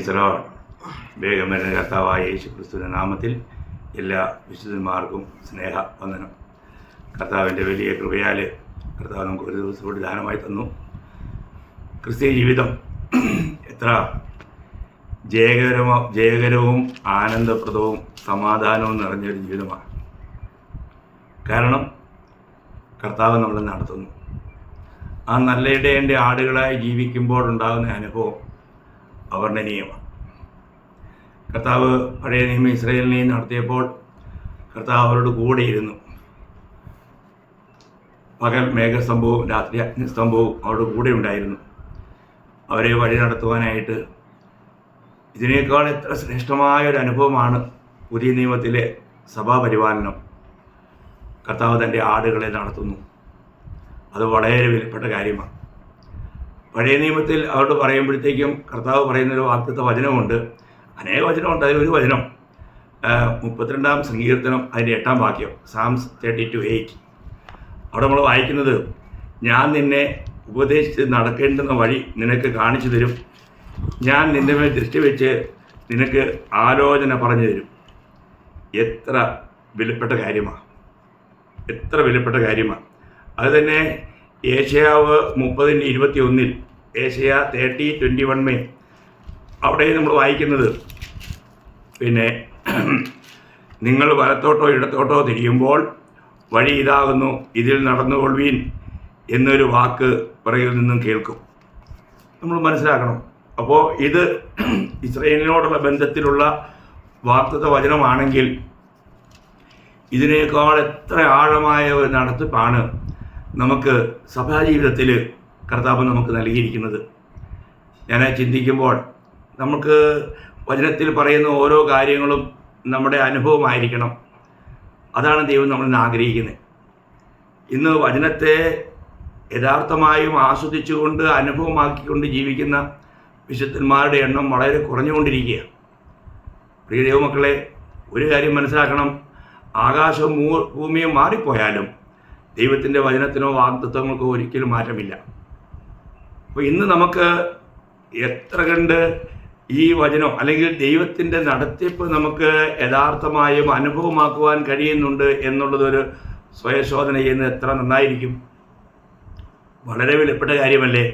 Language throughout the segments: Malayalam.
Praise the Lord. വേഗം വരുന്ന കർത്താവായ യേശു ക്രിസ്തുവിൻ്റെ നാമത്തിൽ എല്ലാ വിശുദ്ധന്മാർക്കും സ്നേഹവന്ദനം. കർത്താവിൻ്റെ വലിയ കൃപയാൽ കർത്താവ് നമുക്ക് ഒരു ദിവസം കൂടി ദാനമായി തന്നു. ക്രിസ്തീയ ജീവിതം എത്ര ജയകരവും ആനന്ദപ്രദവും സമാധാനവും നിറഞ്ഞൊരു ജീവിതമാണ്. കാരണം കർത്താവ് നമ്മളെ നടത്തുന്നു. ആ നല്ല ഇടയൻ്റെ ആടുകളായി ജീവിക്കുമ്പോൾ ഉണ്ടാകുന്ന അനുഭവം അവർണ്ണനീയമാണ്. കർത്താവ് പഴയ നിയമ ഇസ്രായേലിനെയും നടത്തിയപ്പോൾ കർത്താവ് അവരോട് കൂടെ ഇരുന്നു. പകൽ മേഘസ്തംഭവും രാത്രി അഗ്നിസ്തംഭവും അവരുടെ കൂടെ ഉണ്ടായിരുന്നു. അവരെ വഴി നടത്തുവാനായിട്ട് ഇതിനേക്കാൾ എത്ര ശ്രേഷ്ഠമായ ഒരു അനുഭവമാണ് പുതിയ നിയമത്തിലെ സഭാപരിപാലനം. കർത്താവ് തൻ്റെ ആടുകളെ നടത്തുന്നു. അത് വളരെ വിലപ്പെട്ട കാര്യമാണ്. പഴയ നിയമത്തിൽ അവരോട് പറയുമ്പോഴത്തേക്കും കർത്താവ് പറയുന്നൊരു വാഗ്ദത്ത വചനമുണ്ട്. അനേക വചനമുണ്ട്. അതിലൊരു വചനം 32-ാം സങ്കീർത്തനം അതിൻ്റെ 8-ാം വാക്യം, സാംസ് 32:8. അവിടെ നമ്മൾ വായിക്കുന്നത്, ഞാൻ നിന്നെ ഉപദേശിച്ച് നടക്കേണ്ടുന്ന വഴി നിനക്ക് കാണിച്ചു തരും, ഞാൻ നിന്റെ മേൽ ദൃഷ്ടി വെച്ച് നിനക്ക് ആലോചന പറഞ്ഞു തരും. എത്ര വിലപ്പെട്ട കാര്യമാണ്, എത്ര വിലപ്പെട്ട കാര്യമാണ്. അത് തന്നെ ഏശയ്യാവ് 30:21, ഏശയ്യ 30:21 അവിടെ നമ്മൾ വായിക്കുന്നത്, പിന്നെ നിങ്ങൾ വലത്തോട്ടോ ഇടത്തോട്ടോ തിരിയുമ്പോൾ വഴി ഇതാകുന്നു, ഇതിൽ നടന്നുകൊള്ളുവീൻ എന്നൊരു വാക്ക് പുറകിൽ നിന്നും കേൾക്കും. നമ്മൾ മനസ്സിലാക്കണം. അപ്പോൾ ഇത് ഇസ്രായേലിനോടുള്ള ബന്ധത്തിലുള്ള വാഗ്ദത്ത വചനമാണെങ്കിൽ ഇതിനേക്കാൾ എത്ര ആഴമായ ഒരു നടത്തിപ്പാണ് നമുക്ക് സഭാജീവിതത്തിൽ കർത്താവ് നമുക്ക് നൽകിയിരിക്കുന്നത്. ഞാൻ ചിന്തിക്കുമ്പോൾ നമുക്ക് വചനത്തിൽ പറയുന്ന ഓരോ കാര്യങ്ങളും നമ്മുടെ അനുഭവമായിരിക്കണം. അതാണ് ദൈവം നമ്മളിൽ നിന്ന് ആഗ്രഹിക്കുന്നത്. ഇന്ന് വചനത്തെ യഥാർത്ഥമായും ആസ്വദിച്ചുകൊണ്ട് അനുഭവമാക്കിക്കൊണ്ട് ജീവിക്കുന്ന വിശുദ്ധന്മാരുടെ എണ്ണം വളരെ കുറഞ്ഞുകൊണ്ടിരിക്കുകയാണ്. പ്രിയ ദൈവമക്കളെ, ഒരു കാര്യം മനസ്സിലാക്കണം. ആകാശവും ഭൂമിയും മാറിപ്പോയാലും ദൈവത്തിൻ്റെ വചനത്തിനോ വാഗ്ദത്തങ്ങൾക്കോ ഒരിക്കലും മാറ്റമില്ല. അപ്പോൾ ഇന്ന് നമുക്ക് എത്ര കണ്ട് ഈ വചനം അല്ലെങ്കിൽ ദൈവത്തിൻ്റെ നടത്തിപ്പ് നമുക്ക് യഥാർത്ഥമായും അനുഭവമാക്കുവാൻ കഴിയുന്നുണ്ട് എന്നുള്ളതൊരു സ്വയശോധന ചെയ്യുന്നത് എത്ര നന്നായിരിക്കും. വളരെ വിലപ്പെട്ട കാര്യമല്ലേ.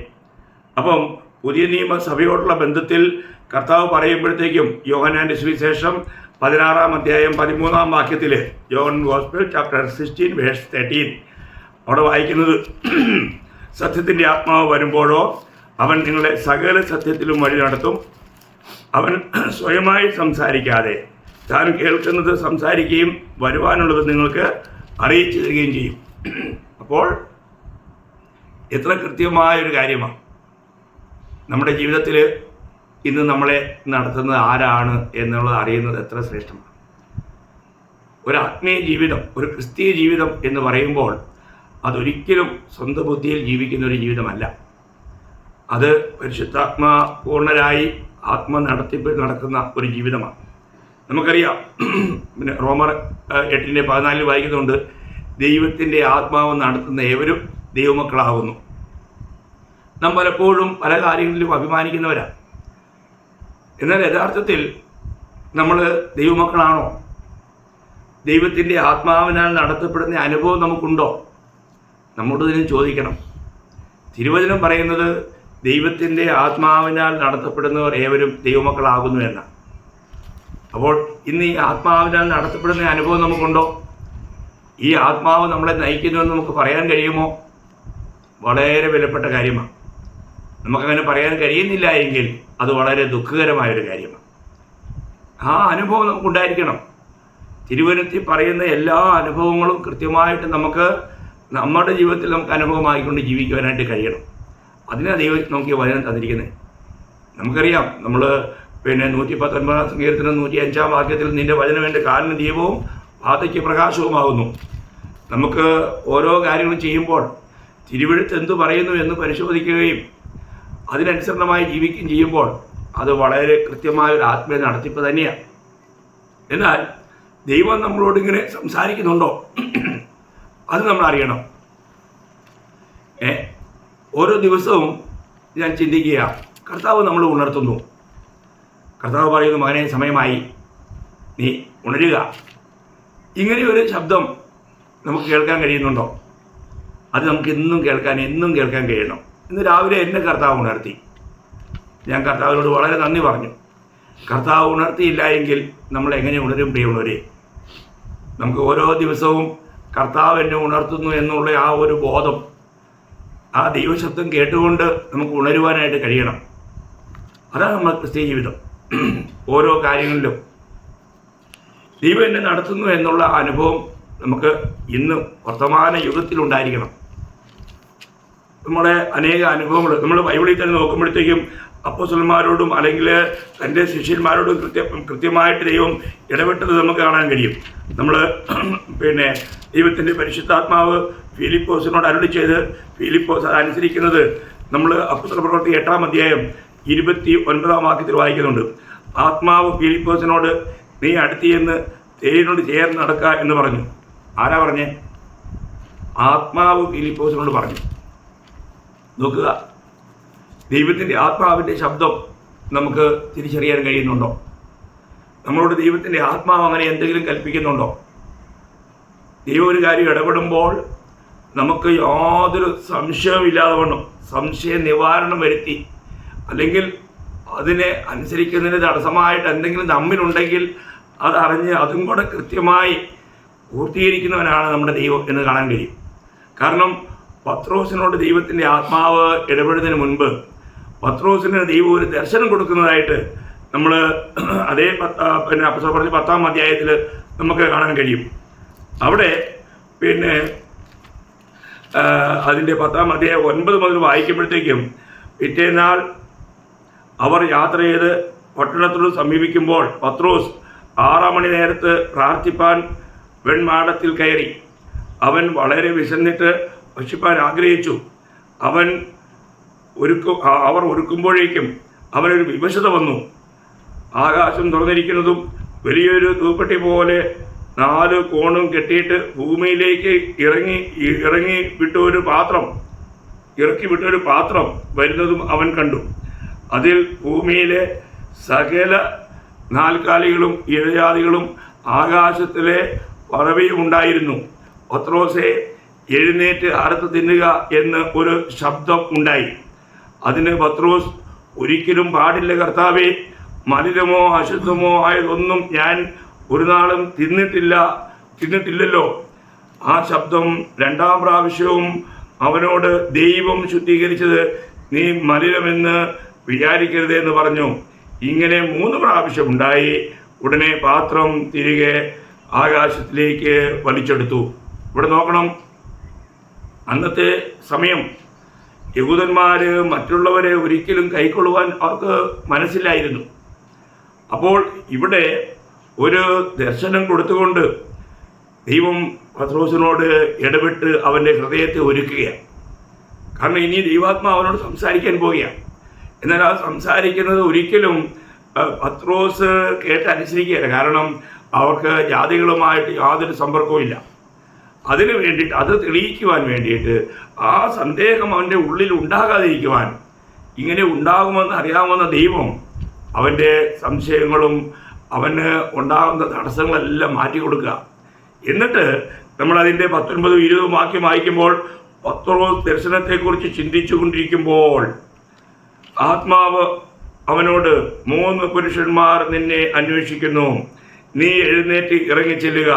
അപ്പം പുതിയ നിയമസഭയോടുള്ള ബന്ധത്തിൽ കർത്താവ് പറയുമ്പോഴത്തേക്കും യോഹന്നാൻ്റെ സുവിശേഷം 16-ാം അധ്യായം 13-ാം വാക്യത്തിൽ, യോഹൻ ഗോസ്പൽ ചാപ്റ്റർ 16:13 അവിടെ വായിക്കുന്നത്, സത്യത്തിൻ്റെ ആത്മാവ് വരുമ്പോഴോ അവൻ നിങ്ങളെ സകല സത്യത്തിലും വഴി നടത്തും. അവൻ സ്വയമായി സംസാരിക്കാതെ താൻ കേൾക്കുന്നത് സംസാരിക്കുകയും വരുവാനുള്ളത് നിങ്ങൾക്ക് അറിയിച്ചു തരികയും ചെയ്യും. അപ്പോൾ എത്ര കൃത്യമായൊരു കാര്യമാണ്. നമ്മുടെ ജീവിതത്തിൽ ഇന്ന് നമ്മളെ നടത്തുന്നത് ആരാണ് എന്നുള്ളത് അറിയുന്നത് എത്ര ശ്രേഷ്ഠമാണ്. ഒരു ആത്മീയ ജീവിതം, ഒരു ക്രിസ്തീയ ജീവിതം എന്ന് പറയുമ്പോൾ അതൊരിക്കലും സ്വന്തം ബുദ്ധിയിൽ ജീവിക്കുന്ന ഒരു ജീവിതമല്ല. അത് പരിശുദ്ധാത്മാ പൂർണ്ണരായി ആത്മനടത്തിപ്പിൽ നടക്കുന്ന ഒരു ജീവിതമാണ്. നമുക്കറിയാം, പിന്നെ റോമർ 8:14 വായിക്കുന്നുണ്ട്, ദൈവത്തിൻ്റെ ആത്മാവ് നടത്തുന്ന ഏവരും ദൈവമക്കളാകുന്നു. നാം പലപ്പോഴും പല കാര്യങ്ങളിലും അഭിമാനിക്കുന്നവരാണ്. എന്നാൽ യഥാർത്ഥത്തിൽ നമ്മൾ ദൈവമക്കളാണോ? ദൈവത്തിൻ്റെ ആത്മാവിനാൽ നടത്തപ്പെടുന്ന അനുഭവം നമുക്കുണ്ടോ? നമ്മോട് ഇതിന് ചോദിക്കണം. തിരുവചനം പറയുന്നത് ദൈവത്തിൻ്റെ ആത്മാവിനാൽ നടത്തപ്പെടുന്നവർ ഏവരും ദൈവമക്കളാകുന്നു എന്നാണ്. അപ്പോൾ ഇന്ന് ഈ ആത്മാവിനാൽ നടത്തപ്പെടുന്ന അനുഭവം നമുക്കുണ്ടോ? ഈ ആത്മാവ് നമ്മളെ നയിക്കുന്നുവെന്ന് നമുക്ക് പറയാൻ കഴിയുമോ? വളരെ വിലപ്പെട്ട കാര്യമാണ്. നമുക്കങ്ങനെ പറയാൻ കഴിയുന്നില്ല എങ്കിൽ അത് വളരെ ദുഃഖകരമായൊരു കാര്യമാണ്. ആ അനുഭവം നമുക്കുണ്ടായിരിക്കണം. തിരുവചനത്തിൽ പറയുന്ന എല്ലാ അനുഭവങ്ങളും കൃത്യമായിട്ട് നമുക്ക് നമ്മുടെ ജീവിതത്തിൽ നമുക്ക് അനുഭവമായിക്കൊണ്ട് ജീവിക്കുവാനായിട്ട് കഴിയണം. അതിനാണ് ദൈവം നമുക്ക് വചനം തന്നിരിക്കുന്നത്. നമുക്കറിയാം, നമ്മൾ പിന്നെ 119-ാം സങ്കീർത്തനം 105-ാം വാക്യത്തിൽ, നിൻ്റെ വചനം എൻ്റെ കാലിന് ദീപവും പാതയ്ക്ക് പ്രകാശവുമാകുന്നു. നമുക്ക് ഓരോ കാര്യങ്ങളും ചെയ്യുമ്പോൾ തിരുവെഴുത്ത് എന്തു പറയുന്നു എന്ന് പരിശോധിക്കുകയും അതിനനുസരണമായി ജീവിക്കുകയും ചെയ്യുമ്പോൾ അത് വളരെ കൃത്യമായൊരു ആത്മീയ നടത്തിപ്പ് തന്നെയാണ്. എന്നാൽ ദൈവം നമ്മളോട് ഇങ്ങനെ സംസാരിക്കുന്നുണ്ടോ? അത് നമ്മൾ അറിയണം. ഓരോ ദിവസവും ഞാൻ ചിന്തിക്കുക, കർത്താവ് നമ്മൾ ഉണർത്തുന്നു. കർത്താവ് പറയുന്നു, മകനെ സമയമായി, നീ ഉണരുക. ഇങ്ങനെയൊരു ശബ്ദം നമുക്ക് കേൾക്കാൻ കഴിയുന്നുണ്ടോ? അത് നമുക്ക് എന്നും കേൾക്കാൻ കഴിയണം. ഇന്ന് രാവിലെ എന്നെ കർത്താവ് ഉണർത്തി. ഞാൻ കർത്താവിനോട് വളരെ നന്ദി പറഞ്ഞു. കർത്താവ് ഉണർത്തിയില്ല എങ്കിൽ നമ്മൾ എങ്ങനെ ഉണരും പ്രിയമുള്ളവരെ? നമുക്ക് ഓരോ ദിവസവും കർത്താവ് എന്നെ ഉണർത്തുന്നു എന്നുള്ള ആ ഒരു ബോധം, ആ ദൈവശബ്ദം കേട്ടുകൊണ്ട് നമുക്ക് ഉണരുവാനായിട്ട് കഴിയണം. അതാണ് നമ്മുടെ ക്രിസ്തീയ ജീവിതം. ഓരോ കാര്യങ്ങളിലും ദൈവം എന്നെ നടത്തുന്നു എന്നുള്ള അനുഭവം നമുക്ക് ഇന്ന് വർത്തമാന യുഗത്തിലുണ്ടായിരിക്കണം. നമ്മുടെ അനേക അനുഭവങ്ങൾ നമ്മൾ ബൈബിളിൽ തന്നെ നോക്കുമ്പോഴത്തേക്കും അപ്പോസ്തലന്മാരോടും അല്ലെങ്കിൽ തൻ്റെ ശിഷ്യന്മാരോടും കൃത്യമായിട്ട് ദൈവം ഇടപെട്ടത് നമുക്ക് കാണാൻ കഴിയും. നമ്മൾ ദൈവത്തിൻ്റെ പരിശുദ്ധാത്മാവ് ഫിലിപ്പോസിനോട് അരുളി ചെയ്ത് ഫിലിപ്പോസ് അത് അനുസരിക്കുന്നത് നമ്മൾ അപ്പോസ്തലപ്രവൃത്തി 8-ാം അധ്യായം 29-ാം വാക്യത്തിൽ വായിക്കുന്നുണ്ട്. ആത്മാവ് ഫിലിപ്പോസിനോട് നീ അടുത്തിയെന്ന് തേരിനോട് ചേർന്ന് നടക്കുക എന്ന് പറഞ്ഞു. ആരാ പറഞ്ഞേ? ആത്മാവ് ഫിലിപ്പോസിനോട് പറഞ്ഞു. നോക്കുക, ദൈവത്തിൻ്റെ ആത്മാവിൻ്റെ ശബ്ദം നമുക്ക് തിരിച്ചറിയാൻ കഴിയുന്നുണ്ടോ? നമ്മളോട് ദൈവത്തിൻ്റെ ആത്മാവ് അങ്ങനെ എന്തെങ്കിലും കൽപ്പിക്കുന്നുണ്ടോ? ദൈവം ഒരു കാര്യം ഇടപെടുമ്പോൾ നമുക്ക് യാതൊരു സംശയമില്ലാതെ വണ്ണം സംശയ നിവാരണം വരുത്തി, അല്ലെങ്കിൽ അതിനെ അനുസരിക്കുന്നതിന് തടസ്സമായിട്ട് എന്തെങ്കിലും നമ്മിലുണ്ടെങ്കിൽ അതറിഞ്ഞ് അതും കൂടെ കൃത്യമായി പൂർത്തീകരിക്കുന്നവനാണ് നമ്മുടെ ദൈവം എന്ന് കാണാൻ കഴിയും. കാരണം പത്രോസിനോട് ദൈവത്തിൻ്റെ ആത്മാവ് ഇടപെടുന്നതിന് മുൻപ് പത്രോസിന് ദൈവം ഒരു ദർശനം കൊടുക്കുന്നതായിട്ട് നമ്മൾ അതേ അപ്പോസ്തലപ്രവൃത്തി 10-ാം അധ്യായത്തിൽ നമുക്ക് കാണാൻ കഴിയും. അവിടെ അതിൻ്റെ 10-ാം അധ്യായം 9 മുതൽ വായിക്കുമ്പോഴത്തേക്കും, പിറ്റേന്നാൾ അവർ യാത്ര ചെയ്ത് പട്ടണത്തോട് സമീപിക്കുമ്പോൾ പത്രോസ് 6-ാം മണി നേരത്ത് പ്രാർത്ഥിപ്പാൻ വെൺമാടത്തിൽ കയറി. അവൻ വളരെ വിശന്നിട്ട് ഭക്ഷിപ്പാൻ ആഗ്രഹിച്ചു. അവർ ഒരുക്കുമ്പോഴേക്കും അവനൊരു വിവശത വന്നു. ആകാശം തുറന്നിരിക്കുന്നതും വലിയൊരു തൂപ്പെട്ടി പോലെ 4 കോണും കെട്ടിയിട്ട് ഭൂമിയിലേക്ക് ഇറക്കി വിട്ടൊരു പാത്രം വരുന്നതും അവൻ കണ്ടു. അതിൽ ഭൂമിയിലെ സകല നാൽക്കാലികളും ഇഴജാതികളും ആകാശത്തിലെ പറവയും ഉണ്ടായിരുന്നു. പത്രോസേ, എഴുന്നേറ്റ് അറുത്ത് തിന്നുക എന്ന് ഒരു ശബ്ദം ഉണ്ടായി. അതിന് പത്രോസ്, ഒരിക്കലും പാടില്ല കർത്താവേ, മലിനമോ അശുദ്ധമോ ആയതൊന്നും ഞാൻ ഒരു നാളും തിന്നിട്ടില്ലല്ലോ. ആ ശബ്ദം 2-ാം പ്രാവശ്യവും അവനോട്, ദൈവം ശുദ്ധീകരിച്ചത് നീ മലിനമെന്ന് വിചാരിക്കരുത് എന്ന് പറഞ്ഞു. ഇങ്ങനെ 3 പ്രാവശ്യം ഉണ്ടായി. ഉടനെ പാത്രം തിരികെ ആകാശത്തിലേക്ക് വലിച്ചെടുത്തു. ഇവിടെ നോക്കണം, അന്നത്തെ സമയം യഹൂദന്മാർ മറ്റുള്ളവരെ ഒരിക്കലും കൈക്കൊള്ളുവാൻ അവർക്ക് മനസ്സിലായിരുന്നു. അപ്പോൾ ഇവിടെ ഒരു ദർശനം കൊടുത്തുകൊണ്ട് ദൈവം പത്രോസിനോട് ഇടപെട്ട് അവൻ്റെ ഹൃദയത്തെ ഒരുക്കുകയാണ്. കാരണം ഇനി ദൈവാത്മാവ് അവനോട് സംസാരിക്കാൻ പോവുകയാണ്. എന്നാൽ ആ സംസാരിക്കുന്നത് ഒരിക്കലും പത്രോസ് കേട്ടനുസരിക്കുകയില്ല. കാരണം അവർക്ക് ജാതികളുമായിട്ട് യാതൊരു സമ്പർക്കവും ഇല്ല. അതിന് വേണ്ടിയിട്ട്, അത് തെളിയിക്കുവാൻ വേണ്ടിയിട്ട്, ആ സന്ദേഹം അവൻ്റെ ഉള്ളിൽ ഉണ്ടാകാതിരിക്കുവാൻ, ഇങ്ങനെ ഉണ്ടാകുമെന്ന് അറിയാവുന്ന ദൈവം അവൻ്റെ സംശയങ്ങളും അവന് ഉണ്ടാകുന്ന തടസ്സങ്ങളെല്ലാം മാറ്റി കൊടുക്കുക. എന്നിട്ട് നമ്മളതിൻ്റെ 19-20 വാക്യം വായിക്കുമ്പോൾ, പത്രോസ് ദർശനത്തെക്കുറിച്ച് ചിന്തിച്ചു കൊണ്ടിരിക്കുമ്പോൾ ആത്മാവ് അവനോട്, 3 പുരുഷന്മാർ നിന്നെ അന്വേഷിക്കുന്നു. നീ എഴുന്നേറ്റ് ഇറങ്ങിച്ചെല്ലുക.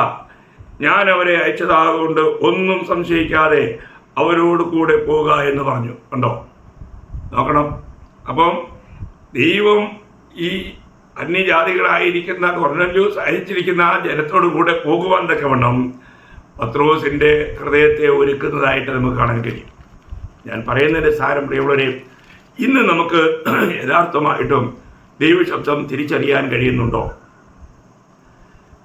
ഞാൻ അവരെ അയച്ചതാകൊണ്ട് ഒന്നും സംശയിക്കാതെ അവരോട് കൂടെ പോകുക എന്ന് പറഞ്ഞു. കണ്ടോ? നോക്കണം. അപ്പം ദൈവം ഈ അന്യജാതികളായിരിക്കുന്ന കൊർന്നല്യോസ് അയച്ചിരിക്കുന്ന ആ ജനത്തോടു കൂടെ പോകുവാൻ തക്കവണ്ണം പത്രോസിൻ്റെ ഹൃദയത്തെ ഒരുക്കുന്നതായിട്ട് നമുക്ക് കാണാൻ കഴിയും. ഞാൻ പറയുന്നതിൻ്റെ സാരം പ്രിയമുള്ളവരെ, ഇന്ന് നമുക്ക് യഥാർത്ഥമായിട്ടും ദൈവശബ്ദം തിരിച്ചറിയാൻ കഴിയുന്നുണ്ടോ?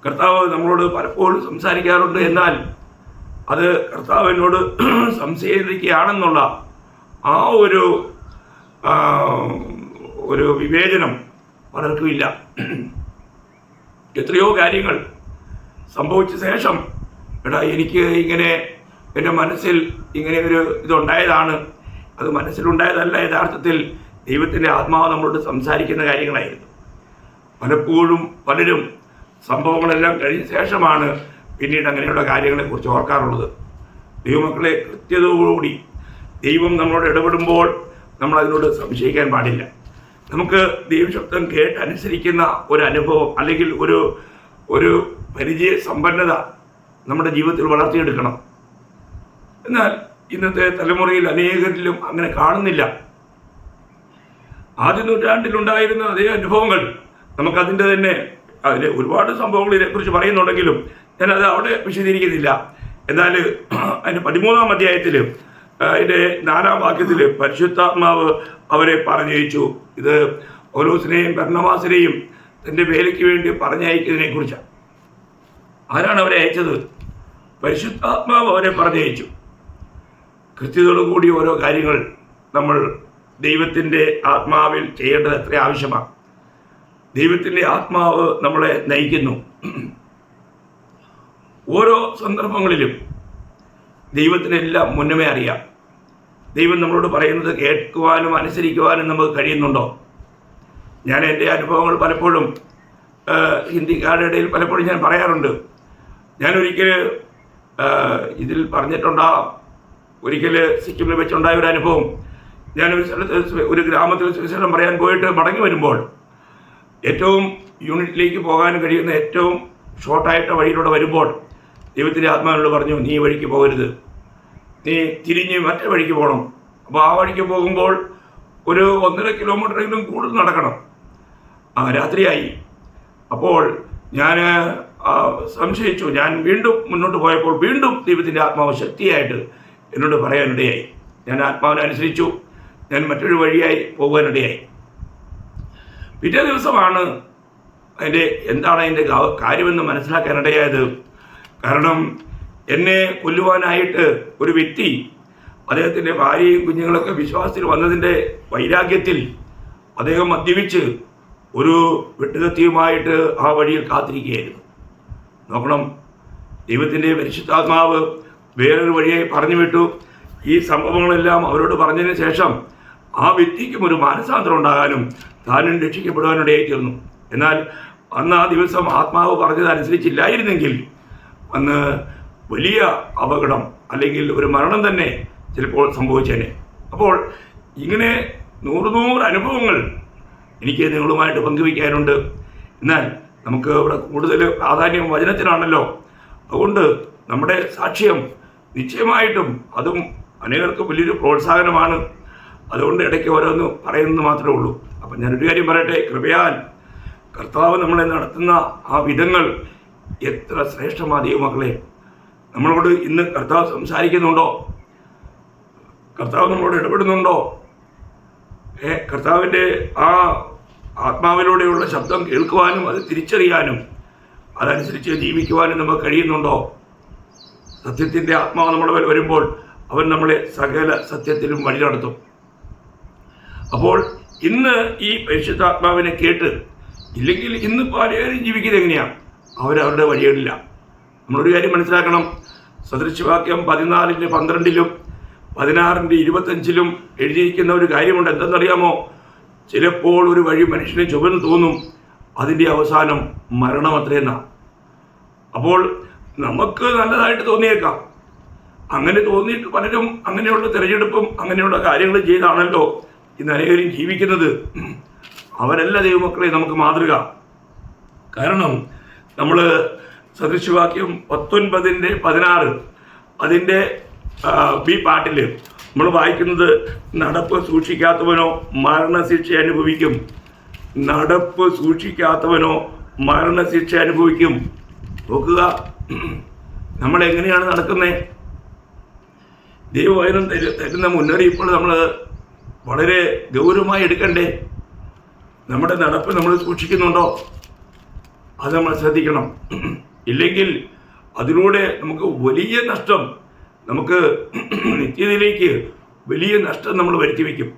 കർത്താവ് നമ്മളോട് പലപ്പോഴും സംസാരിക്കാറുണ്ട്. എന്നാൽ അത് കർത്താവിനോട് സംസാരിക്കുകയാണെന്നുള്ള ആ ഒരു വിവേചനം പലർക്കുമില്ല. എത്രയോ കാര്യങ്ങൾ സംഭവിച്ച ശേഷം, എനിക്ക് ഇങ്ങനെ എൻ്റെ മനസ്സിൽ ഇങ്ങനെ ഒരു ഇതുണ്ടായതാണ്, അത് മനസ്സിലുണ്ടായതല്ല, യഥാർത്ഥത്തിൽ ദൈവത്തിൻ്റെ ആത്മാവ് നമ്മളോട് സംസാരിക്കുന്ന കാര്യങ്ങളായിരുന്നു. പലപ്പോഴും പലരും സംഭവങ്ങളെല്ലാം കഴിഞ്ഞ ശേഷമാണ് പിന്നീട് അങ്ങനെയുള്ള കാര്യങ്ങളെക്കുറിച്ച് ഓർക്കാറുള്ളത്. ദൈവമക്കളെ, കൃത്യതയോടുകൂടി ദൈവം നമ്മളോട് ഇടപെടുമ്പോൾ നമ്മൾ അതിനോട് സംശയിക്കാൻ പാടില്ല. നമുക്ക് ദൈവശബ്ദം കേട്ടനുസരിക്കുന്ന ഒരു അനുഭവം അല്ലെങ്കിൽ ഒരു പരിചയ സമ്പന്നത നമ്മുടെ ജീവിതത്തിൽ വളർത്തിയെടുക്കണം. എന്നാൽ ഇന്നത്തെ തലമുറയിൽ അനേകരിലും അങ്ങനെ കാണുന്നില്ല. ആദ്യ നൂറ്റാണ്ടിലുണ്ടായിരുന്ന അതേ അനുഭവങ്ങൾ നമുക്കതിൻ്റെ തന്നെ അതിൽ ഒരുപാട് സംഭവങ്ങൾ ഇതിനെക്കുറിച്ച് പറയുന്നുണ്ടെങ്കിലും ഞാനത് അവിടെ വിശദീകരിക്കുന്നില്ല. എന്നാൽ അതിൻ്റെ 13-ാം അധ്യായത്തിൽ അതിൻ്റെ 4-ാം വാക്യത്തിൽ പരിശുദ്ധാത്മാവ് അവരെ പറഞ്ഞയച്ചു. ഇത് പൗലോസിനെയും ബർന്നബാസിനെയും തൻ്റെ വേലയ്ക്ക് വേണ്ടി പറഞ്ഞയക്കുന്നതിനെ കുറിച്ചാണ്. ആരാണ് അവരെ അയച്ചത്? പരിശുദ്ധാത്മാവ് അവരെ പറഞ്ഞയച്ചു. കൃത്യതയോടുകൂടി ഓരോ കാര്യങ്ങൾ നമ്മൾ ദൈവത്തിൻ്റെ ആത്മാവിൽ ചെയ്യേണ്ടത് എത്ര ആവശ്യമാണ്. ദൈവത്തിൻ്റെ ആത്മാവ് നമ്മളെ നയിക്കുന്നു. ഓരോ സന്ദർഭങ്ങളിലും ദൈവത്തിനെല്ലാം മുന്നമേ അറിയാം. ദൈവം നമ്മളോട് പറയുന്നത് കേൾക്കുവാനും അനുസരിക്കുവാനും നമുക്ക് കഴിയുന്നുണ്ടോ? ഞാൻ എൻ്റെ അനുഭവങ്ങൾ പലപ്പോഴും ഹിന്ദിക്കാരുടെ ഇടയിൽ പലപ്പോഴും ഞാൻ പറയാറുണ്ട്. ഞാനൊരിക്കൽ ഇതിൽ പറഞ്ഞിട്ടുണ്ടാകാം. ഒരിക്കൽ സിക്കിമിൽ വെച്ചുണ്ടായ ഒരു അനുഭവം. ഞാനൊരു സ്ഥലത്ത് ഒരു ഗ്രാമത്തിൽ സുവിശേഷം പറയാൻ പോയിട്ട് മടങ്ങി വരുമ്പോൾ ഏറ്റവും യൂണിറ്റിലേക്ക് പോകാൻ കഴിയുന്ന ഏറ്റവും ഷോർട്ടായിട്ട് വഴിയിലൂടെ വരുമ്പോൾ ദൈവത്തിൻ്റെ ആത്മാവിനോട് പറഞ്ഞു, നീ വഴിക്ക് പോകരുത്, നീ തിരിഞ്ഞ് മറ്റേ വഴിക്ക് പോകണം. അപ്പോൾ ആ വഴിക്ക് പോകുമ്പോൾ ഒരു 1.5 കിലോമീറ്ററെങ്കിലും കൂടുതൽ നടക്കണം. രാത്രിയായി. അപ്പോൾ ഞാൻ സംശയിച്ചു. ഞാൻ വീണ്ടും മുന്നോട്ട് പോയപ്പോൾ വീണ്ടും ദൈവത്തിൻ്റെ ആത്മാവ് ശക്തിയായിട്ട് എന്നോട് പറയാനിടയായി. ഞാൻ ആത്മാവിനനുസരിച്ചു. ഞാൻ മറ്റൊരു വഴിയായി പോകാനിടയായി. പിറ്റേ ദിവസമാണ് എന്താണ് അതിൻ്റെ കാര്യമെന്ന് മനസ്സിലാക്കാനിടയായത്. കാരണം എന്നെ കൊല്ലുവാനായിട്ട് ഒരു വ്യക്തി അദ്ദേഹത്തിൻ്റെ ഭാര്യയും കുഞ്ഞുങ്ങളൊക്കെ വിശ്വാസത്തിൽ വന്നതിൻ്റെ വൈരാഗ്യത്തിൽ അദ്ദേഹം മദ്യപിച്ച് ഒരു വെട്ടുകത്തിയുമായിട്ട് ആ വഴിയിൽ കാത്തിരിക്കുകയായിരുന്നു. നോക്കണം, ദൈവത്തിൻ്റെ പരിശുദ്ധാത്മാവ് വേറൊരു വഴിയായി പറഞ്ഞു വിട്ടു. ഈ സംഭവങ്ങളെല്ലാം അവരോട് പറഞ്ഞതിന് ശേഷം ആ വ്യക്തിക്കും ഒരു മാനസാന്തരം ഉണ്ടാകാനും താനും രക്ഷിക്കപ്പെടുവാനിടയായി തീർന്നു. എന്നാൽ അന്ന് ആ ദിവസം ആത്മാവ് പറഞ്ഞതനുസരിച്ചില്ലായിരുന്നെങ്കിൽ അന്ന് വലിയ അപകടം അല്ലെങ്കിൽ ഒരു മരണം തന്നെ ചിലപ്പോൾ സംഭവിച്ചേനെ. അപ്പോൾ ഇങ്ങനെ 100 അനുഭവങ്ങൾ എനിക്ക് നിങ്ങളുമായിട്ട് പങ്കുവയ്ക്കാനുണ്ട്. എന്നാൽ നമുക്ക് ഇവിടെ കൂടുതൽ പ്രാധാന്യം വചനത്തിനാണല്ലോ. അതുകൊണ്ട് നമ്മുടെ സാക്ഷ്യം നിശ്ചയമായിട്ടും അതും അനേകർക്ക് വലിയൊരു പ്രോത്സാഹനമാണ്. അതുകൊണ്ട് ഇടയ്ക്ക് ഓരോന്ന് പറയുന്നത് മാത്രമേ ഉള്ളൂ. അപ്പം ഞാനൊരു കാര്യം പറയട്ടെ. കൃപയാൽ കർത്താവ് നമ്മളെ നടത്തുന്ന ആ വിധങ്ങൾ എത്ര ശ്രേഷ്ഠമാണ് ദൈവമക്കളെ. നമ്മളോട് ഇന്ന് കർത്താവ് സംസാരിക്കുന്നുണ്ടോ? കർത്താവ് നമ്മളോട് ഇടപെടുന്നുണ്ടോ? കർത്താവിൻ്റെ ആ ആത്മാവിലൂടെയുള്ള ശബ്ദം കേൾക്കുവാനും അത് തിരിച്ചറിയാനും അതനുസരിച്ച് ജീവിക്കുവാനും നമുക്ക് കഴിയുന്നുണ്ടോ? സത്യത്തിൻ്റെ ആത്മാവ് നമ്മുടെ വരുമ്പോൾ അവൻ നമ്മളെ സകല സത്യത്തിലും വഴി നടത്തും. അപ്പോൾ ഇന്ന് ഈ പരിശുദ്ധാത്മാവിനെ കേട്ട് ഇല്ലെങ്കിൽ ഇന്ന് പലരും ജീവിക്കുന്നത് എങ്ങനെയാണ്? അവരവരുടെ വഴികളില്ല. നമ്മളൊരു കാര്യം മനസ്സിലാക്കണം. സദൃശവാക്യം 14:12 16:25 എഴുതിയിരിക്കുന്ന ഒരു കാര്യമുണ്ട്. എന്തെന്നറിയാമോ? ചിലപ്പോൾ ഒരു വഴി മനുഷ്യനെ ചുവന്ന് തോന്നും, അതിൻ്റെ അവസാനം മരണം അത്രയെന്നാണ്. അപ്പോൾ നമുക്ക് നല്ലതായിട്ട് തോന്നിയേക്കാം. അങ്ങനെ തോന്നിയിട്ട് പലരും അങ്ങനെയുള്ള തിരഞ്ഞെടുപ്പും അങ്ങനെയുള്ള കാര്യങ്ങളും ചെയ്താണല്ലോ ഇന്ന് അനേകരും ജീവിക്കുന്നത്. അവരല്ല ദൈവമക്കളെ നമുക്ക് മാതൃക. കാരണം നമ്മൾ സദൃശവാക്യം 19:16 അതിൻ്റെ ബി പാട്ടിൽ നമ്മൾ വായിക്കുന്നത്, നടപ്പ് സൂക്ഷിക്കാത്തവനോ മരണശിക്ഷ അനുഭവിക്കും. നടപ്പ് സൂക്ഷിക്കാത്തവനോ മരണശിക്ഷ അനുഭവിക്കും. നോക്കുക, നമ്മളെങ്ങനെയാണ് നടക്കുന്നത്? ദൈവവചനം തരുന്ന മുന്നറിയിപ്പുകൾ നമ്മൾ വളരെ ഗൗരവമായി എടുക്കണ്ടേ? നമ്മുടെ നടപ്പ് നമ്മൾ സൂക്ഷിക്കുന്നുണ്ടോ? അത് നമ്മൾ ശ്രദ്ധിക്കണം. ഇല്ലെങ്കിൽ അതിലൂടെ നമുക്ക് വലിയ നഷ്ടം, നമുക്ക് നിത്യതയിലേക്ക് വലിയ നഷ്ടം നമ്മൾ വരുത്തി വയ്ക്കും.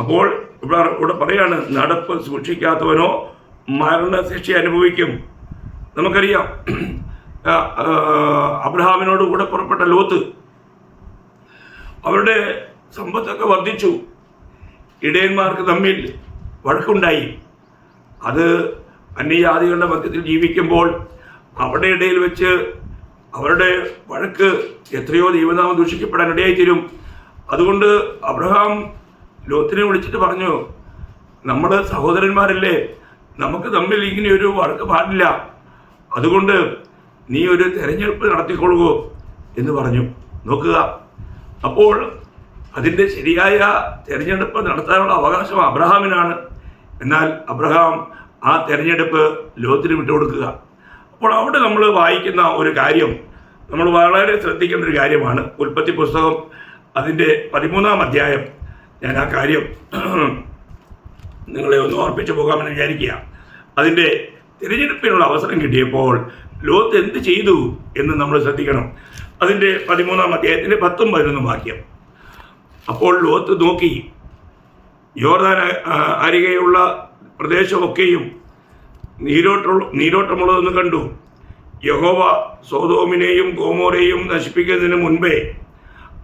അപ്പോൾ ഇവിടെ പറയാണ്, നടപ്പ് സൂക്ഷിക്കാത്തവനോ മരണശിക്ഷ അനുഭവിക്കും. നമുക്കറിയാം, അബ്രഹാമിനോട് കൂടെ പുറപ്പെട്ട ലോത്ത്, അവരുടെ സമ്പത്തൊക്കെ വർദ്ധിച്ചു. ഇടയന്മാർക്ക് തമ്മിൽ വഴക്കുണ്ടായി. അത് അന്യജാതികളുടെ മധ്യത്തിൽ ജീവിക്കുമ്പോൾ അവരുടെ ഇടയിൽ വെച്ച് അവരുടെ വഴക്ക് എത്രയോ ദൈവനാമം ദൂഷിക്കപ്പെടാൻ ഇടയായിത്തീരും. അതുകൊണ്ട് അബ്രഹാം ലോത്തിനെ വിളിച്ചിട്ട് പറഞ്ഞു, നമ്മൾ സഹോദരന്മാരല്ലേ, നമുക്ക് തമ്മിൽ ഇങ്ങനെ ഒരു വഴക്ക് പാടില്ല, അതുകൊണ്ട് നീ ഒരു തെരഞ്ഞെടുപ്പ് നടത്തിക്കൊള്ളുകോ എന്ന് പറഞ്ഞു. നോക്കുക, അപ്പോൾ അതിൻ്റെ ശരിയായ തെരഞ്ഞെടുപ്പ് നടത്താനുള്ള അവകാശം അബ്രഹാമിനാണ്. എന്നാൽ അബ്രഹാം ആ തെരഞ്ഞെടുപ്പ് ലോത്തിന് വിട്ടുകൊടുക്കുക. അപ്പോൾ അവിടെ നമ്മൾ വായിക്കുന്ന ഒരു കാര്യം, നമ്മൾ വളരെ ശ്രദ്ധിക്കേണ്ട ഒരു കാര്യമാണ്. ഉൽപ്പത്തി പുസ്തകം അതിൻ്റെ 13-ാം അധ്യായം. ഞാൻ ആ കാര്യം നിങ്ങളെ ഒന്ന് ഓർപ്പിച്ചു പോകാമെന്ന് വിചാരിക്കുക. അതിൻ്റെ തിരഞ്ഞെടുപ്പിനുള്ള അവസരം കിട്ടിയപ്പോൾ ലോത്ത് എന്ത് ചെയ്തു എന്ന് നമ്മൾ ശ്രദ്ധിക്കണം. അതിൻ്റെ 13-ാം അധ്യായത്തിൻ്റെ 10ഉം 11ഉം വാക്യം. അപ്പോൾ ലോത്ത് നോക്കി, യോർദാൻ അരികെയുള്ള പ്രദേശമൊക്കെയും നീരോട്ടമുള്ളതെന്ന് കണ്ടു. യഹോവ സോദോമിനെയും ഗോമോരെയും നശിപ്പിക്കുന്നതിന് മുൻപേ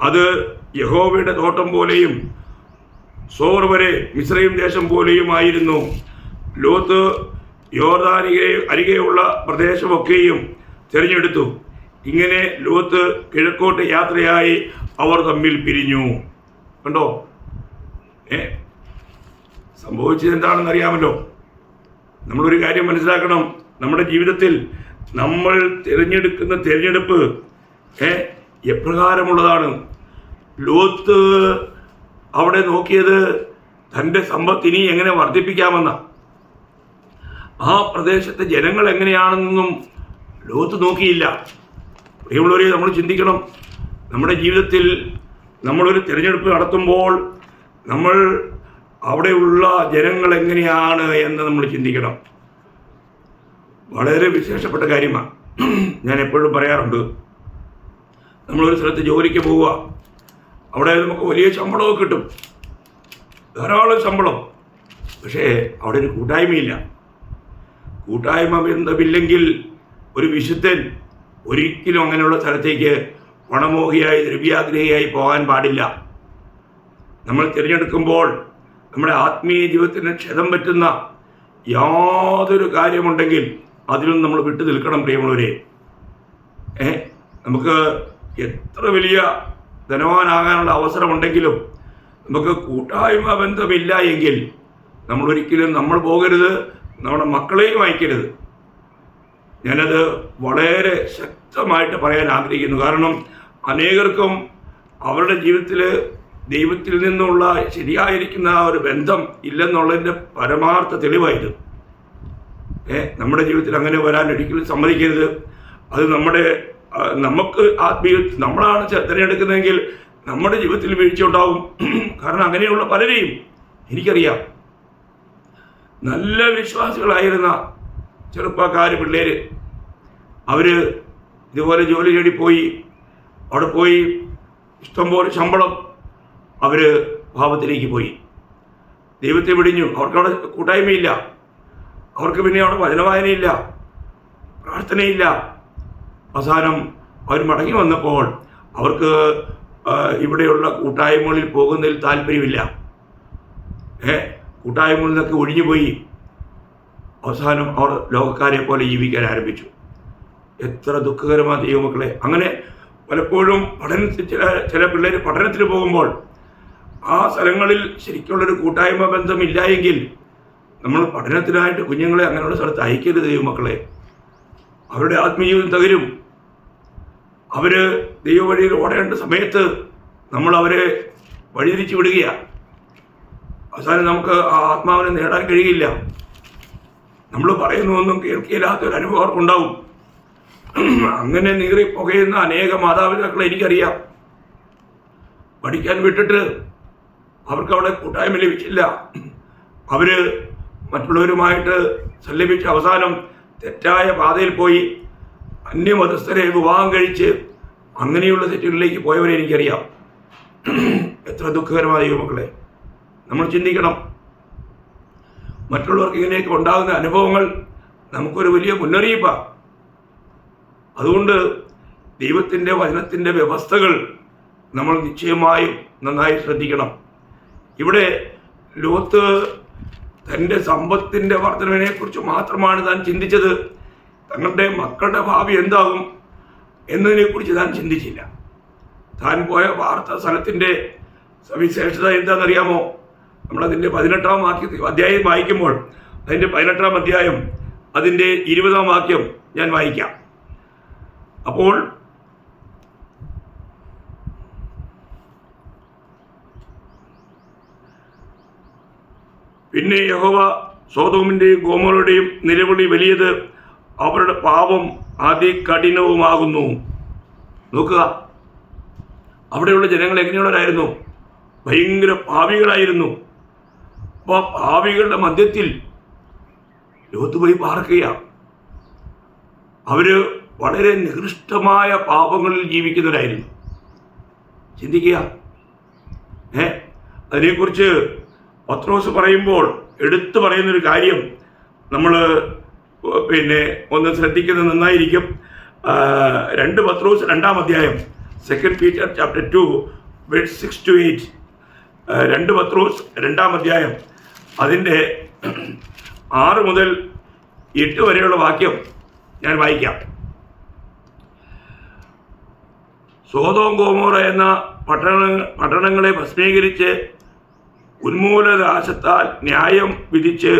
അത് യഹോവയുടെ തോട്ടം പോലെയും സോർ വരെ മിസ്രയീം ദേശം പോലെയുമായിരുന്നു. ലോത്ത് യോർദാൻ അരികെയുള്ള പ്രദേശമൊക്കെയും തിരഞ്ഞെടുത്തു. ഇങ്ങനെ ലോത്ത് കിഴക്കോട്ട് യാത്രയായി അവർ തമ്മിൽ പിരിഞ്ഞു. കണ്ടോ, സംഭവിച്ചത് എന്താണെന്ന് അറിയാമല്ലോ. നമ്മളൊരു കാര്യം മനസ്സിലാക്കണം, നമ്മുടെ ജീവിതത്തിൽ നമ്മൾ തിരഞ്ഞെടുക്കുന്ന തിരഞ്ഞെടുപ്പ് എപ്രകാരമുള്ളതാണ്. ലോത്ത് അവിടെ നോക്കിയത് തൻ്റെ സമ്പത്ത് ഇനി എങ്ങനെ വർദ്ധിപ്പിക്കാമെന്ന, ആ പ്രദേശത്തെ ജനങ്ങൾ എങ്ങനെയാണെന്നൊന്നും ലോത്ത് നോക്കിയില്ല. പ്രിയമുള്ളവരെ, നമ്മൾ ചിന്തിക്കണം, നമ്മുടെ ജീവിതത്തിൽ നമ്മളൊരു തിരഞ്ഞെടുപ്പ് നടത്തുമ്പോൾ നമ്മൾ അവിടെയുള്ള ജനങ്ങൾ എങ്ങനെയാണ് എന്ന് നമ്മൾ ചിന്തിക്കണം. വളരെ വിശേഷപ്പെട്ട കാര്യമാണ്. ഞാൻ എപ്പോഴും പറയാറുണ്ട്, നമ്മളൊരു സ്ഥലത്ത് ജോലിക്ക് പോവുക, അവിടെ നമുക്ക് വലിയ ശമ്പളമൊക്കെ കിട്ടും, ധാരാളം ശമ്പളം. പക്ഷേ അവിടെ ഒരു കൂട്ടായ്മയില്ല. കൂട്ടായ്മ ബന്ധമില്ലെങ്കിൽ ഒരു വിശുദ്ധൻ ഒരിക്കലും അങ്ങനെയുള്ള സ്ഥലത്തേക്ക് പണമോഹിയായി ദ്രവ്യാഗ്രഹിയായി പോകാൻ പാടില്ല. നമ്മൾ തിരഞ്ഞെടുക്കുമ്പോൾ നമ്മുടെ ആത്മീയ ജീവിതത്തിന് ക്ഷതം പറ്റുന്ന യാതൊരു കാര്യമുണ്ടെങ്കിൽ അതിലും നമ്മൾ വിട്ടു നിൽക്കണം. പ്രിയമുള്ളവരെ, നമുക്ക് എത്ര വലിയ ധനവാനാകാനുള്ള അവസരമുണ്ടെങ്കിലും നമുക്ക് കൂട്ടായ്മ ബന്ധമില്ല എങ്കിൽ നമ്മളൊരിക്കലും നമ്മൾ പോകരുത്, നമ്മുടെ മക്കളെയും അയക്കരുത്. ഞാനത് വളരെ ശക്തമായിട്ട് പറയാൻ ആഗ്രഹിക്കുന്നു. കാരണം അനേകർക്കും അവരുടെ ജീവിതത്തിൽ ദൈവത്തിൽ നിന്നുള്ള ശരിയായിരിക്കുന്ന ഒരു ബന്ധം ഇല്ലെന്നുള്ളതിൻ്റെ പരമാർത്ഥ തെളിവായിരുന്നു. നമ്മുടെ ജീവിതത്തിൽ അങ്ങനെ വരാൻ ഒരിക്കലും സമ്മതിക്കരുത്. അത് നമുക്ക് ആത്മീയ നമ്മളാണ് തിരഞ്ഞെടുക്കുന്നതെങ്കിൽ നമ്മുടെ ജീവിതത്തിൽ വീഴ്ച ഉണ്ടാവും. കാരണം അങ്ങനെയുള്ള പലരെയും എനിക്കറിയാം. നല്ല വിശ്വാസികളായിരുന്ന ചെറുപ്പക്കാർ, പിള്ളേർ, അവർ ഇതുപോലെ ജോലി തേടി പോയി, അവിടെ പോയി ഇഷ്ടംപോലെ ശമ്പളം, അവർ പാപത്തിലേക്ക് പോയി, ദൈവത്തെ പിടിഞ്ഞു. അവർക്കവിടെ കൂട്ടായ്മയില്ല, അവർക്ക് പിന്നെ അവിടെ വചനവായനയില്ല, പ്രാർത്ഥനയില്ല. അവസാനം അവർ മടങ്ങി വന്നപ്പോൾ അവർക്ക് ഇവിടെയുള്ള കൂട്ടായ്മകളിൽ പോകുന്നതിൽ താല്പര്യമില്ല. കൂട്ടായ്മകളിൽ നിന്നൊക്കെ ഒഴിഞ്ഞുപോയി. അവസാനം അവർ ലോകക്കാരെ പോലെ ജീവിക്കാൻ ആരംഭിച്ചു. എത്ര ദുഃഖകരമായ ദൈവമക്കളെ. അങ്ങനെ പലപ്പോഴും പഠനത്തിൽ ചില പിള്ളേർ പഠനത്തിന് പോകുമ്പോൾ ആ സ്ഥലങ്ങളിൽ ശരിക്കുള്ളൊരു കൂട്ടായ്മ ബന്ധമില്ല എങ്കിൽ നമ്മൾ പഠനത്തിനായിട്ട് കുഞ്ഞുങ്ങളെ അങ്ങനെയുള്ള സ്ഥലത്ത് അയക്കരുത്. ദൈവമക്കളെ, അവരുടെ ആത്മീയജീവിതം തകരും. അവർ ദൈവവഴിയിൽ ഓടേണ്ട സമയത്ത് നമ്മൾ അവരെ വഴിതിരിച്ചു വിടുകയാണ്. അവസാനം നമുക്ക് ആ ആത്മാവിനെ നേടാൻ കഴിയില്ല. നമ്മൾ പറയുന്നതൊന്നും കേൾക്കില്ലാത്തൊരു അനുഭവം അവർക്കുണ്ടാവും. അങ്ങനെ നീറി പുകയുന്ന അനേക മാതാപിതാക്കളെ എനിക്കറിയാം. പഠിക്കാൻ വിട്ടിട്ട് അവർക്കവിടെ കൂട്ടായ്മ ലഭിച്ചില്ല. അവർ മറ്റുള്ളവരുമായിട്ട് സല്ലപിച്ച് അവസാനം തെറ്റായ പാതയിൽ പോയി അന്യമതസ്ഥരെ വിവാഹം കഴിച്ച് അങ്ങനെയുള്ള തെറ്റുകളിലേക്ക് പോയവരെ എനിക്കറിയാം. എത്ര ദുഃഖകരമായ ദൈവമക്കളെ, നമ്മൾ ചിന്തിക്കണം. മറ്റുള്ളവർക്ക് ഇങ്ങനെയൊക്കെ ഉണ്ടാകുന്ന അനുഭവങ്ങൾ നമുക്കൊരു വലിയ മുന്നറിയിപ്പാണ്. അതുകൊണ്ട് ദൈവത്തിൻ്റെ വചനത്തിൻ്റെ വ്യവസ്ഥകൾ നമ്മൾ നിശ്ചയമായും നന്നായി ശ്രദ്ധിക്കണം. ഇവിടെ ലോത്ത് തൻ്റെ സമ്പത്തിൻ്റെ വർധനവിനെക്കുറിച്ച് മാത്രമാണ് താൻ ചിന്തിച്ചത്. തങ്ങളുടെ മക്കളുടെ ഭാവി എന്താകും എന്നതിനെക്കുറിച്ച് താൻ ചിന്തിച്ചില്ല. താൻ പോയ വാർത്ത സ്ഥലത്തിൻ്റെ സവിശേഷത എന്താണെന്നറിയാമോ? നമ്മളതിൻ്റെ 18-ാം അധ്യായം വായിക്കുമ്പോൾ അതിൻ്റെ 18-ാം അധ്യായം അതിൻ്റെ 20-ാം വാക്യം ഞാൻ വായിക്കാം. അപ്പോൾ പിന്നെ യഹോവ സോദോമിൻ്റെയും ഗോമോറയുടെയും നിലവിളി വലിയത്, അവരുടെ പാപം അതികഠിനവുമാകുന്നു. നോക്കുക, അവിടെയുള്ള ജനങ്ങൾ എങ്ങനെയുള്ളവരായിരുന്നു? ഭയങ്കര പാപികളായിരുന്നു. അപ്പോൾ പാപികളുടെ മധ്യത്തിൽ ലോത്ത് പോയി പാർക്കുകയാണ്. അവര് വളരെ നികൃഷ്ടമായ പാപങ്ങളിൽ ജീവിക്കുന്നവരായിരുന്നു. ചിന്തിക്കുക. അതിനെക്കുറിച്ച് പത്രോസ് പറയുമ്പോൾ എടുത്തു പറയുന്നൊരു കാര്യം നമ്മൾ ഒന്ന് ശ്രദ്ധിക്കുന്നത് നന്നായിരിക്കും. 2 പത്രോസ് 2-ാം അധ്യായം, 2 Peter chapter 2 verse 6 to 8. 2 പത്രോസ് 2-ാം അധ്യായം അതിൻ്റെ 6 മുതൽ 8 വരെയുള്ള വാക്യം ഞാൻ വായിക്കാം. സോദോം ഗോമോറ എന്ന പട്ടണങ്ങളെ ഭസ്മീകരിച്ച് ഉന്മൂലനാശത്താൽ ന്യായം വിധിച്ച്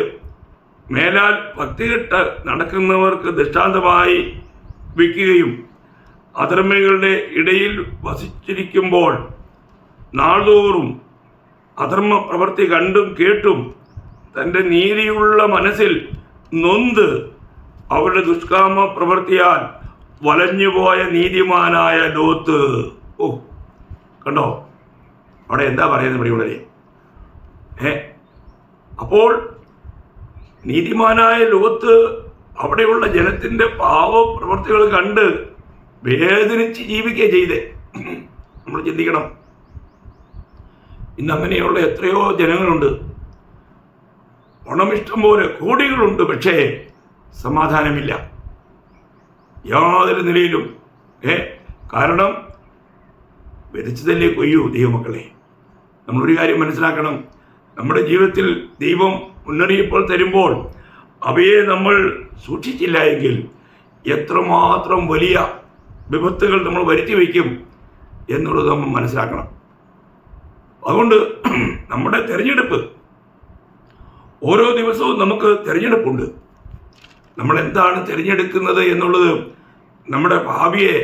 മേലാൽ ഭക്തികെട്ട് നടക്കുന്നവർക്ക് ദൃഷ്ടാന്തമായി വയ്ക്കുകയും അധർമ്മികളുടെ ഇടയിൽ വസിച്ചിരിക്കുമ്പോൾ നാൾതോറും അധർമ്മ പ്രവൃത്തി കണ്ടും കേട്ടും തൻ്റെ നീതിയുള്ള മനസ്സിൽ നൊന്ത് അവരുടെ ദുഷ്കാമ പ്രവൃത്തിയാൽ വലഞ്ഞുപോയ നീതിമാനായ ലോത്ത്. കണ്ടോ അവിടെ എന്താ പറയുന്നത് പ്രിയമുള്ളവരെ? അപ്പോൾ നീതിമാനായ ലോത്ത് അവിടെയുള്ള ജനത്തിൻ്റെ പാവപ്രവൃത്തികൾ കണ്ട് വേദനിച്ച് ജീവിക്കുക ചെയ്തേ. നമ്മൾ ചിന്തിക്കണം, ഇന്ന് അങ്ങനെയുള്ള എത്രയോ ജനങ്ങളുണ്ട്. പണമിഷ്ടം പോലെ കോടികളുണ്ട്, പക്ഷേ സമാധാനമില്ല യാതൊരു നിലയിലും. കാരണം വിതച്ചതല്ലേ കൊയ്യൂ ദൈവമക്കളെ. നമ്മളൊരു കാര്യം മനസ്സിലാക്കണം, നമ്മുടെ ജീവിതത്തിൽ ദൈവം മുന്നറിയിപ്പോൾ തരുമ്പോൾ അവയെ നമ്മൾ സൂക്ഷിച്ചില്ല എങ്കിൽ എത്രമാത്രം വലിയ വിപത്തുകൾ നമ്മൾ വരുത്തി വയ്ക്കും എന്നുള്ളത് നമ്മൾ മനസ്സിലാക്കണം. അതുകൊണ്ട് നമ്മുടെ തിരഞ്ഞെടുപ്പ്, ഓരോ ദിവസവും നമുക്ക് തിരഞ്ഞെടുപ്പുണ്ട്. നമ്മൾ എന്താണ് തിരഞ്ഞെടുക്കുന്നത് എന്നുള്ളത് നമ്മുടെ ഭാവിയെ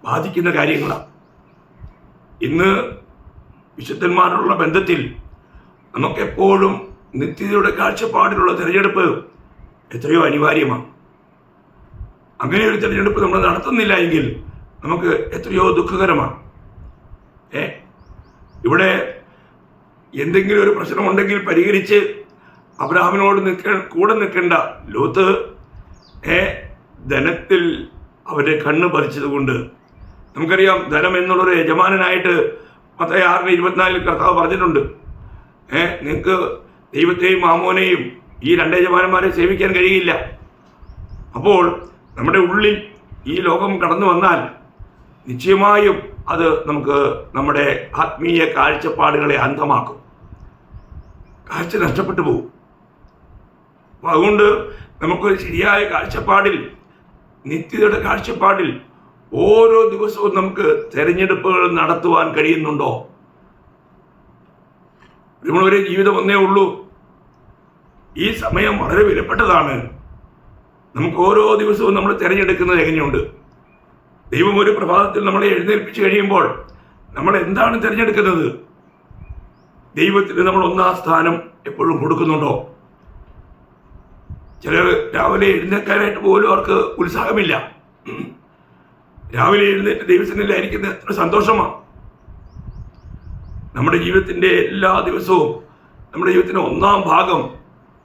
ബാധിക്കുന്ന കാര്യങ്ങളാണ്. ഇന്ന് വിശുദ്ധന്മാരുള്ള ബന്ധത്തിൽ നമുക്കെപ്പോഴും നിത്യതയുടെ കാഴ്ചപ്പാടിലുള്ള തിരഞ്ഞെടുപ്പ് എത്രയോ അനിവാര്യമാണ്. അങ്ങനെ ഒരു തിരഞ്ഞെടുപ്പ് നമ്മൾ നടത്തുന്നില്ല എങ്കിൽ നമുക്ക് എത്രയോ ദുഃഖകരമാണ്. ഇവിടെ എന്തെങ്കിലും ഒരു പ്രശ്നമുണ്ടെങ്കിൽ പരിഹരിച്ച് അബ്രഹാമിനോട് കൂടെ നിൽക്കേണ്ട ലോത്ത് ധനത്തിൽ അവരുടെ കണ്ണ് പറിച്ചത് കൊണ്ട് നമുക്കറിയാം, ധനം എന്നുള്ളൊരു യജമാനനായിട്ട് മത്തായി 6:24 കർത്താവ് പറഞ്ഞിട്ടുണ്ട്. നിങ്ങൾക്ക് ദൈവത്തെയും മാമോനെയും ഈ 2 യജമാനന്മാരെ സേവിക്കാൻ കഴിയില്ല. അപ്പോൾ നമ്മുടെ ഉള്ളിൽ ഈ ലോകം കടന്നു വന്നാൽ നിശ്ചയമായും അത് നമുക്ക് നമ്മുടെ ആത്മീയ കാഴ്ചപ്പാടുകളെ അന്ധമാക്കും, കാഴ്ച നഷ്ടപ്പെട്ടു പോകും. അപ്പോൾ അതുകൊണ്ട് നമുക്കൊരു ശരിയായ കാഴ്ചപ്പാടിൽ, നിത്യതയുടെ കാഴ്ചപ്പാടിൽ ഓരോ ദിവസവും നമുക്ക് തിരഞ്ഞെടുപ്പുകൾ നടത്തുവാൻ കഴിയുന്നുണ്ടോ? നമ്മളൊരു ജീവിതം ഒന്നേ ഉള്ളൂ. ഈ സമയം വളരെ വിലപ്പെട്ടതാണ്. നമുക്ക് ഓരോ ദിവസവും നമ്മൾ തിരഞ്ഞെടുക്കുന്നത് എങ്ങനെയുണ്ട്? ദൈവം ഒരു പ്രഭാതത്തിൽ നമ്മളെ എഴുന്നേൽപ്പിച്ച് കഴിയുമ്പോൾ നമ്മൾ എന്താണ് തിരഞ്ഞെടുക്കുന്നത്? ദൈവത്തിന് നമ്മൾ 1-ാം സ്ഥാനം എപ്പോഴും കൊടുക്കുന്നുണ്ടോ? ചിലർ രാവിലെ എഴുന്നേൽക്കാനായിട്ട് പോലും അവർക്ക് ഉത്സാഹമില്ല. രാവിലെ എഴുന്നേറ്റ് ദൈവസന്നിധിയിലായിരിക്കുന്നത് എത്ര സന്തോഷമാണ്. നമ്മുടെ ജീവിതത്തിൻ്റെ എല്ലാ ദിവസവും നമ്മുടെ ജീവിതത്തിൻ്റെ 1-ാം ഭാഗം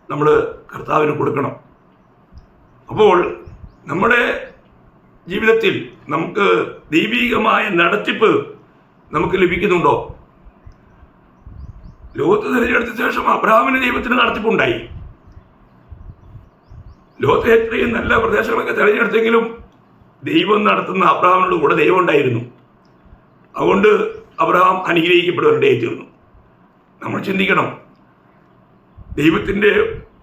നമ്മൾ കർത്താവിന് കൊടുക്കണം. അപ്പോൾ നമ്മുടെ ജീവിതത്തിൽ നമുക്ക് ദൈവികമായ നടത്തിപ്പ് നമുക്ക് ലഭിക്കുന്നുണ്ടോ? ലോത്ത് തിരഞ്ഞെടുത്ത ശേഷം അബ്രഹാമിന് ദൈവത്തിന് നടത്തിപ്പുണ്ടായി. ലോത്ത് എത്രയും നല്ല പ്രദേശങ്ങളൊക്കെ തിരഞ്ഞെടുത്തെങ്കിലും ദൈവം നടത്തുന്ന അബ്രഹാമിനോട് കൂടെ ദൈവം ഉണ്ടായിരുന്നു. അതുകൊണ്ട് അബ്രഹാം അനുഗ്രഹിക്കപ്പെടുവാനിടയായി തീർന്നു. നമ്മൾ ചിന്തിക്കണം, ദൈവത്തിൻ്റെ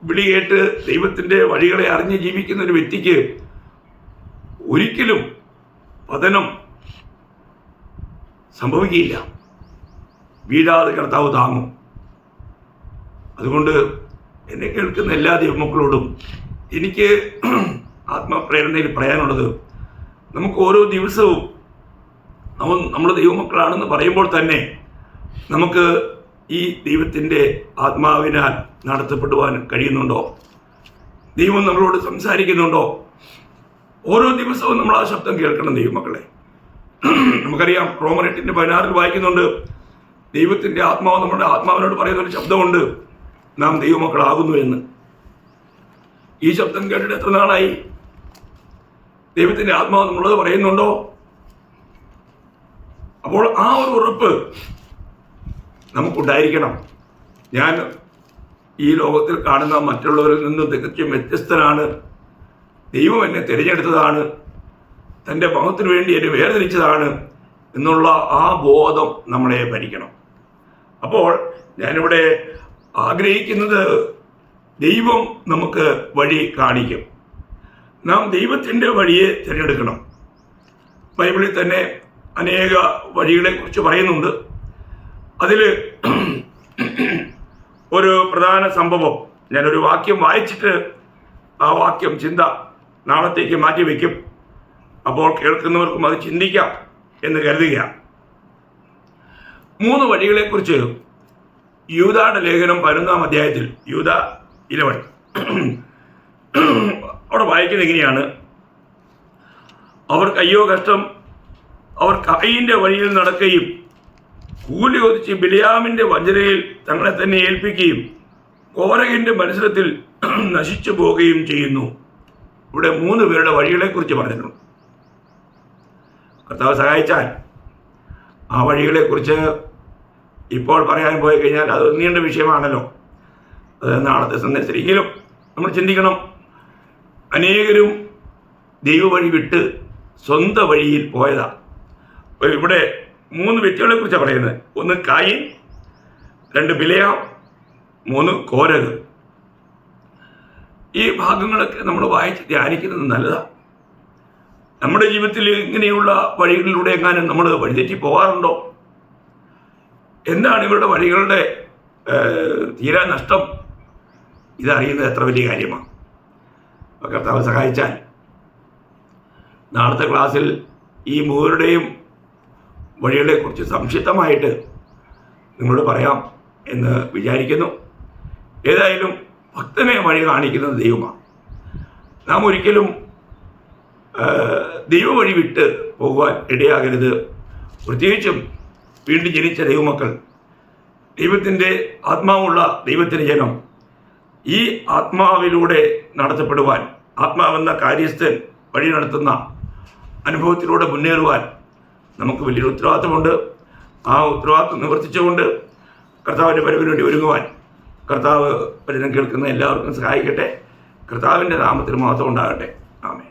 വിളി കേട്ട് ദൈവത്തിൻ്റെ വഴികളെ അറിഞ്ഞ് ജീവിക്കുന്ന ഒരു വ്യക്തിക്ക് ഒരിക്കലും പതനം സംഭവിക്കുകയില്ല. വീഴാതെ കർത്താവ് താങ്ങും. അതുകൊണ്ട് എന്നെ കേൾക്കുന്ന എല്ലാ ദൈവമക്കളോടും എനിക്ക് ആത്മപ്രേരണയിൽ പറയാനുള്ളത്, നമുക്ക് ഓരോ ദിവസവും നമ്മൾ ദൈവമക്കളാണെന്ന് പറയുമ്പോൾ തന്നെ നമുക്ക് ഈ ദൈവത്തിൻ്റെ ആത്മാവിനാൽ നടത്തപ്പെടുവാൻ കഴിയുന്നുണ്ടോ? ദൈവം നമ്മളോട് സംസാരിക്കുന്നുണ്ടോ? ഓരോ ദിവസവും നമ്മൾ ആ ശബ്ദം കേൾക്കണം ദൈവമക്കളെ. നമുക്കറിയാം, റോമർ 8:16 വായിക്കുന്നുണ്ട്, ദൈവത്തിൻ്റെ ആത്മാവ് നമ്മുടെ ആത്മാവിനോട് പറയുന്നൊരു ശബ്ദമുണ്ട്, നാം ദൈവമക്കളാകുന്നു എന്ന്. ഈ ശബ്ദം കേട്ടിട്ട് എത്ര നാളായി? ദൈവത്തിൻ്റെ ആത്മാവ് നമ്മളത് പറയുന്നുണ്ടോ? അപ്പോൾ ആ ഒരു ഉറപ്പ് നമുക്കുണ്ടായിരിക്കണം. ഞാൻ ഈ ലോകത്തിൽ കാണുന്ന മറ്റുള്ളവരിൽ നിന്ന് തികച്ചും വ്യത്യസ്തനാണ്. ദൈവം എന്നെ തിരഞ്ഞെടുത്തതാണ്, തൻ്റെ മഹത്വത്തിന് വേണ്ടി എന്നെ വേർതിരിച്ചതാണ് എന്നുള്ള ആ ബോധം നമ്മളെ ഭരിക്കണം. അപ്പോൾ ഞാനിവിടെ ആഗ്രഹിക്കുന്നത്, ദൈവം നമുക്ക് വഴി കാണിക്കും. നാം ദൈവത്തിൻ്റെ വഴിയെ തിരഞ്ഞെടുക്കണം. ബൈബിളിൽ തന്നെ അനേക വഴികളെക്കുറിച്ച് പറയുന്നുണ്ട്. അതിൽ ഒരു പ്രധാന സംഭവം, ഞാനൊരു വാക്യം വായിച്ചിട്ട് ആ വാക്യം ചിന്ത നാളത്തേക്ക് മാറ്റിവെക്കും. അപ്പോൾ കേൾക്കുന്നവർക്കും അത് ചിന്തിക്കാം എന്ന് കരുതുക. 3 വഴികളെക്കുറിച്ച് യൂദായുടെ ലേഖനം 11-ാം അധ്യായത്തിൽ, യൂദ 11, അവിടെ വായിക്കുന്നത് എങ്ങനെയാണ്? അവർക്ക് അയ്യോ കഷ്ടം, അവർ കയീൻ്റെ വഴിയിൽ നടക്കുകയും കൂലി ഒതിച്ച് ബിലിയാമിൻ്റെ വഞ്ചനയിൽ തങ്ങളെ തന്നെ ഏൽപ്പിക്കുകയും കോരഹിൻ്റെ മത്സരത്തിൽ നശിച്ചു പോവുകയും ചെയ്യുന്നു. ഇവിടെ 3 പേരുടെ വഴികളെക്കുറിച്ച് പറഞ്ഞിട്ടുണ്ട്. കർത്താവ് സഹായിച്ചാൽ ആ വഴികളെക്കുറിച്ച് ഇപ്പോൾ പറയാൻ പോയി കഴിഞ്ഞാൽ അത് നീണ്ട വിഷയമാണല്ലോ. അത് നാളത്തെ സന്ദേശത്തിലെങ്കിലും നമ്മൾ ചിന്തിക്കണം. അനേകരും ദൈവവഴി വിട്ട് സ്വന്തം വഴിയിൽ പോയതാണ്. ഇവിടെ 3 വ്യക്തികളെ കുറിച്ചാണ് പറയുന്നത്. 1 കായീൻ, 2 ബിലെയാം, 3 കോരഹ്. ഈ ഭാഗങ്ങളൊക്കെ നമ്മൾ വായിച്ച് ധ്യാനിക്കുന്നത് നല്ലതാണ്. നമ്മുടെ ജീവിതത്തിൽ ഇങ്ങനെയുള്ള വഴികളിലൂടെ എങ്ങാനും നമ്മൾ വഴിതെറ്റി പോകാറുണ്ടോ? എന്താണ് ഇവരുടെ വഴികളുടെ തീരാ നഷ്ടം? ഇതറിയുന്നത് എത്ര വലിയ കാര്യമാണ്. കർത്താവ് സഹായിച്ചാൽ നാളത്തെ ക്ലാസ്സിൽ ഈ 3 വഴികളെക്കുറിച്ച് സംക്ഷിപ്തമായിട്ട് നിങ്ങളോട് പറയാം എന്ന് വിചാരിക്കുന്നു. ഏതായാലും ഭക്തനെ വഴി കാണിക്കുന്നത് ദൈവമാണ്. നാം ഒരിക്കലും ദൈവവഴി വിട്ട് പോകുവാൻ ഇടയാകരുത്. പ്രത്യേകിച്ചും വീണ്ടും ജനിച്ച ദൈവമക്കൾ, ദൈവത്തിൻ്റെ ആത്മാവുള്ള ദൈവത്തിൻ്റെ ജനം, ഈ ആത്മാവിലൂടെ നടത്തപ്പെടുവാൻ, ആത്മാവെന്ന കാര്യസ്ഥൻ വഴി നടത്തുന്ന അനുഭവത്തിലൂടെ മുന്നേറുവാൻ നമുക്ക് വലിയൊരു ഉത്തരവാദിത്തമുണ്ട്. ആ ഉത്തരവാദിത്തം നിവർത്തിച്ചുകൊണ്ട് കർത്താവിൻ്റെ വരവിന് വേണ്ടി ഒരുങ്ങുവാൻ കർത്താവ് വചനം കേൾക്കുന്ന എല്ലാവർക്കും സഹായിക്കട്ടെ. കർത്താവിൻ്റെ നാമത്തിന് മഹത്വം ഉണ്ടാകട്ടെ. ആമേൻ.